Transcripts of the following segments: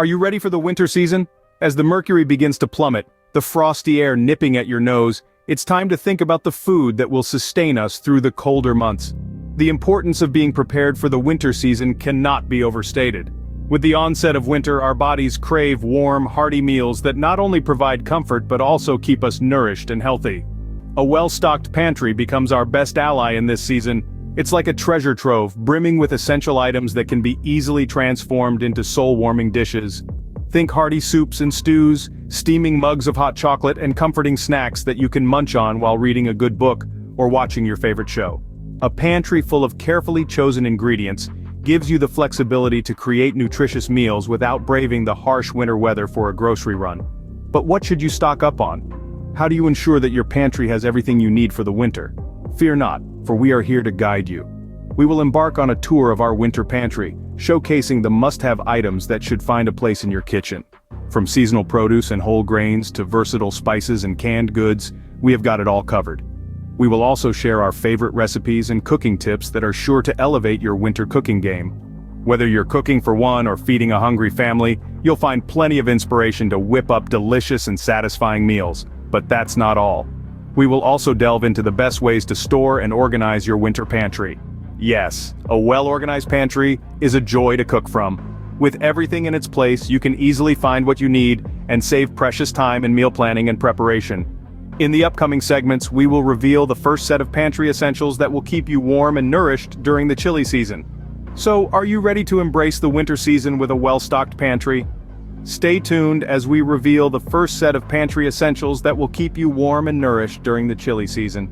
Are you ready for the winter season? As the mercury begins to plummet, the frosty air nipping at your nose, it's time to think about the food that will sustain us through the colder months. The importance of being prepared for the winter season cannot be overstated. With the onset of winter, our bodies crave warm, hearty meals that not only provide comfort but also keep us nourished and healthy. A well-stocked pantry becomes our best ally in this season. It's like a treasure trove, brimming with essential items that can be easily transformed into soul-warming dishes. Think hearty soups and stews, steaming mugs of hot chocolate, and comforting snacks that you can munch on while reading a good book or watching your favorite show. A pantry full of carefully chosen ingredients gives you the flexibility to create nutritious meals without braving the harsh winter weather for a grocery run. But what should you stock up on? How do you ensure that your pantry has everything you need for the winter? Fear not, for we are here to guide you. We will embark on a tour of our winter pantry, showcasing the must-have items that should find a place in your kitchen. From seasonal produce and whole grains to versatile spices and canned goods, we have got it all covered. We will also share our favorite recipes and cooking tips that are sure to elevate your winter cooking game. Whether you're cooking for one or feeding a hungry family, you'll find plenty of inspiration to whip up delicious and satisfying meals. But that's not all. We will also delve into the best ways to store and organize your winter pantry. Yes, a well-organized pantry is a joy to cook from. With everything in its place, you can easily find what you need and save precious time in meal planning and preparation. In the upcoming segments, we will reveal the first set of pantry essentials that will keep you warm and nourished during the chilly season. So, are you ready to embrace the winter season with a well-stocked pantry? Stay tuned as we reveal the first set of pantry essentials that will keep you warm and nourished during the chilly season.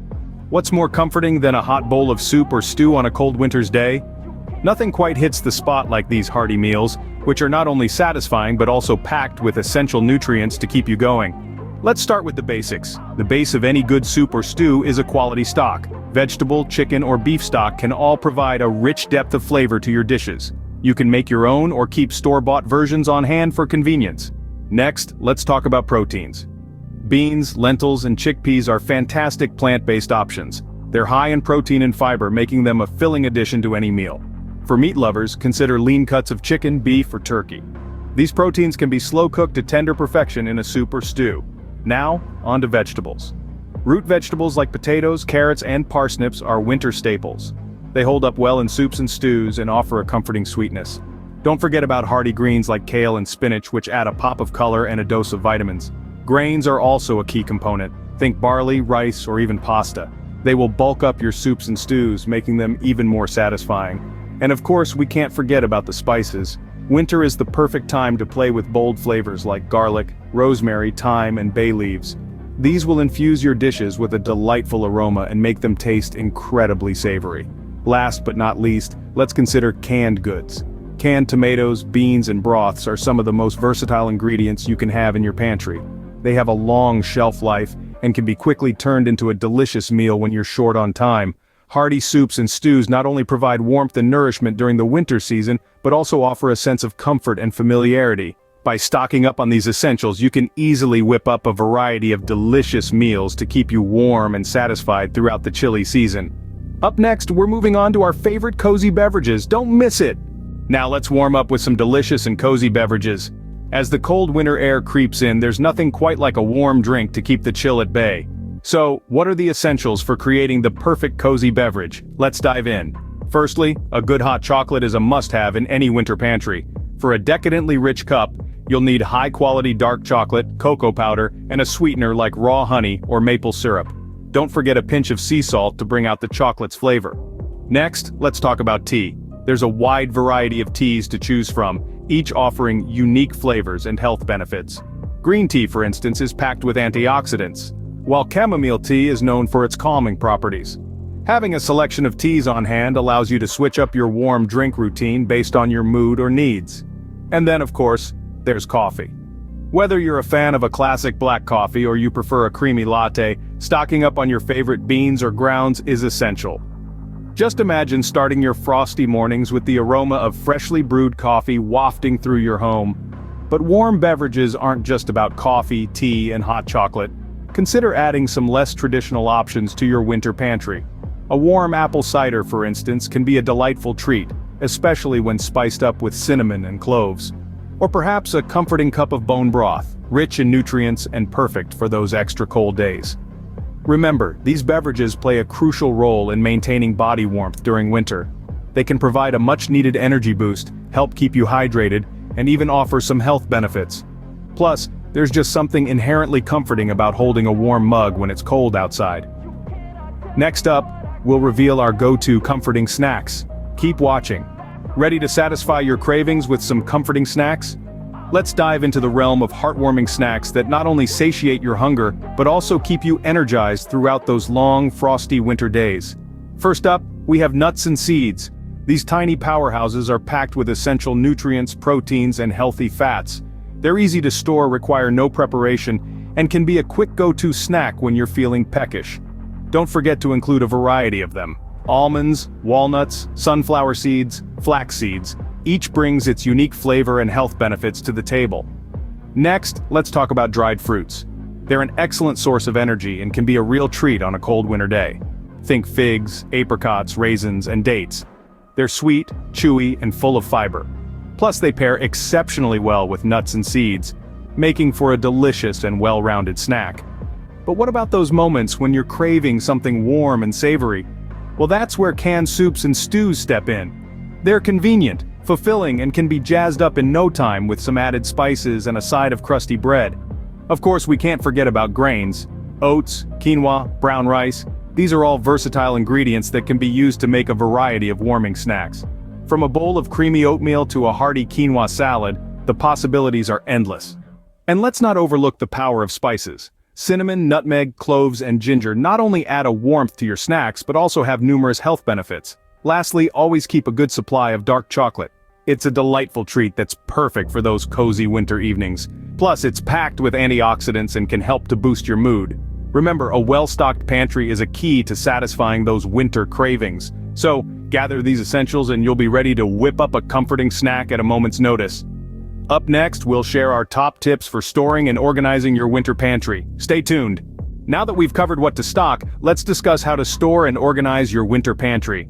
What's more comforting than a hot bowl of soup or stew on a cold winter's day? Nothing quite hits the spot like these hearty meals, which are not only satisfying but also packed with essential nutrients to keep you going. Let's start with the basics. The base of any good soup or stew is a quality stock. Vegetable, chicken, or beef stock can all provide a rich depth of flavor to your dishes. You can make your own or keep store-bought versions on hand for convenience. Next, let's talk about proteins. Beans, lentils, and chickpeas are fantastic plant-based options. They're high in protein and fiber, making them a filling addition to any meal. For meat lovers, consider lean cuts of chicken, beef, or turkey. These proteins can be slow-cooked to tender perfection in a soup or stew. Now, on to vegetables. Root vegetables like potatoes, carrots, and parsnips are winter staples. They hold up well in soups and stews and offer a comforting sweetness. Don't forget about hearty greens like kale and spinach, which add a pop of color and a dose of vitamins. Grains are also a key component. Think barley, rice, or even pasta. They will bulk up your soups and stews, making them even more satisfying. And of course, we can't forget about the spices. Winter is the perfect time to play with bold flavors like garlic, rosemary, thyme, and bay leaves. These will infuse your dishes with a delightful aroma and make them taste incredibly savory. Last but not least, let's consider canned goods. Canned tomatoes, beans, and broths are some of the most versatile ingredients you can have in your pantry. They have a long shelf life and can be quickly turned into a delicious meal when you're short on time. Hearty soups and stews not only provide warmth and nourishment during the winter season, but also offer a sense of comfort and familiarity. By stocking up on these essentials, you can easily whip up a variety of delicious meals to keep you warm and satisfied throughout the chilly season. Up next, we're moving on to our favorite cozy beverages. Don't miss it! Now let's warm up with some delicious and cozy beverages. As the cold winter air creeps in, there's nothing quite like a warm drink to keep the chill at bay. So, what are the essentials for creating the perfect cozy beverage? Let's dive in. Firstly, a good hot chocolate is a must-have in any winter pantry. For a decadently rich cup, you'll need high-quality dark chocolate, cocoa powder, and a sweetener like raw honey or maple syrup. Don't forget a pinch of sea salt to bring out the chocolate's flavor. Next, let's talk about tea. There's a wide variety of teas to choose from, each offering unique flavors and health benefits. Green tea, for instance, is packed with antioxidants, while chamomile tea is known for its calming properties. Having a selection of teas on hand allows you to switch up your warm drink routine based on your mood or needs. And then, of course, there's coffee. Whether you're a fan of a classic black coffee or you prefer a creamy latte, stocking up on your favorite beans or grounds is essential. Just imagine starting your frosty mornings with the aroma of freshly brewed coffee wafting through your home. But warm beverages aren't just about coffee, tea, and hot chocolate. Consider adding some less traditional options to your winter pantry. A warm apple cider, for instance, can be a delightful treat, especially when spiced up with cinnamon and cloves. Or perhaps a comforting cup of bone broth, rich in nutrients and perfect for those extra cold days. Remember, these beverages play a crucial role in maintaining body warmth during winter. They can provide a much-needed energy boost, help keep you hydrated, and even offer some health benefits. Plus, there's just something inherently comforting about holding a warm mug when it's cold outside. Next up, we'll reveal our go-to comforting snacks. Keep watching. Ready to satisfy your cravings with some comforting snacks? Let's dive into the realm of heartwarming snacks that not only satiate your hunger, but also keep you energized throughout those long, frosty winter days. First up, we have nuts and seeds. These tiny powerhouses are packed with essential nutrients, proteins, and healthy fats. They're easy to store, require no preparation, and can be a quick go-to snack when you're feeling peckish. Don't forget to include a variety of them. Almonds, walnuts, sunflower seeds, flax seeds. Each brings its unique flavor and health benefits to the table. Next, let's talk about dried fruits. They're an excellent source of energy and can be a real treat on a cold winter day. Think figs, apricots, raisins, and dates. They're sweet, chewy, and full of fiber. Plus, they pair exceptionally well with nuts and seeds, making for a delicious and well-rounded snack. But what about those moments when you're craving something warm and savory? Well, that's where canned soups and stews step in. They're convenient, fulfilling, and can be jazzed up in no time with some added spices and a side of crusty bread. Of course, we can't forget about grains. Oats, quinoa, brown rice. These are all versatile ingredients that can be used to make a variety of warming snacks. From a bowl of creamy oatmeal to a hearty quinoa salad, the possibilities are endless. And let's not overlook the power of spices. Cinnamon, nutmeg, cloves, and ginger not only add a warmth to your snacks but also have numerous health benefits. Lastly, always keep a good supply of dark chocolate. It's a delightful treat that's perfect for those cozy winter evenings. Plus, it's packed with antioxidants and can help to boost your mood. Remember, a well-stocked pantry is a key to satisfying those winter cravings. So, gather these essentials and you'll be ready to whip up a comforting snack at a moment's notice. Up next, we'll share our top tips for storing and organizing your winter pantry. Stay tuned. Now that we've covered what to stock, let's discuss how to store and organize your winter pantry.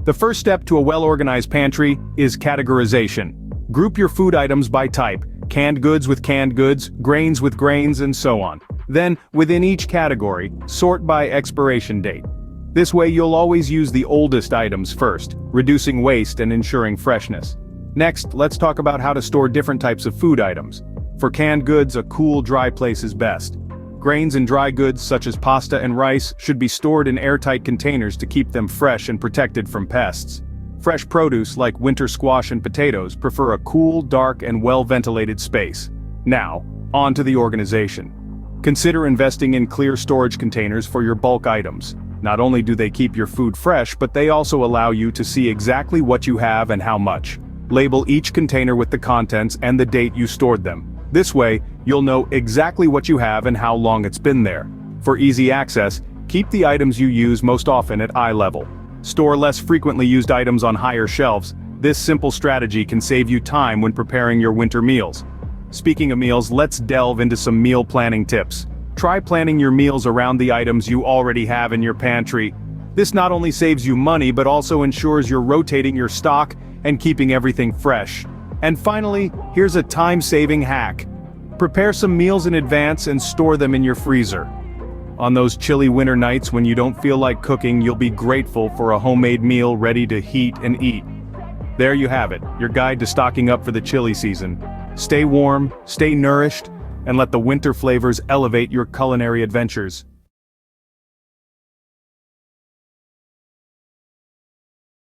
The first step to a well-organized pantry is categorization. Group your food items by type, canned goods with canned goods, grains with grains, and so on. Then, within each category, sort by expiration date. This way you'll always use the oldest items first, reducing waste and ensuring freshness. Next, let's talk about how to store different types of food items. For canned goods, a cool, dry place is best. Grains and dry goods such as pasta and rice should be stored in airtight containers to keep them fresh and protected from pests. Fresh produce like winter squash and potatoes prefer a cool, dark, and well-ventilated space. Now, on to the organization. Consider investing in clear storage containers for your bulk items. Not only do they keep your food fresh, but they also allow you to see exactly what you have and how much. Label each container with the contents and the date you stored them. This way, you'll know exactly what you have and how long it's been there. For easy access, keep the items you use most often at eye level. Store less frequently used items on higher shelves. This simple strategy can save you time when preparing your winter meals. Speaking of meals, let's delve into some meal planning tips. Try planning your meals around the items you already have in your pantry. This not only saves you money but also ensures you're rotating your stock and keeping everything fresh. And finally, here's a time-saving hack. Prepare some meals in advance and store them in your freezer. On those chilly winter nights when you don't feel like cooking, you'll be grateful for a homemade meal ready to heat and eat. There you have it, your guide to stocking up for the chilly season. Stay warm, stay nourished, and let the winter flavors elevate your culinary adventures.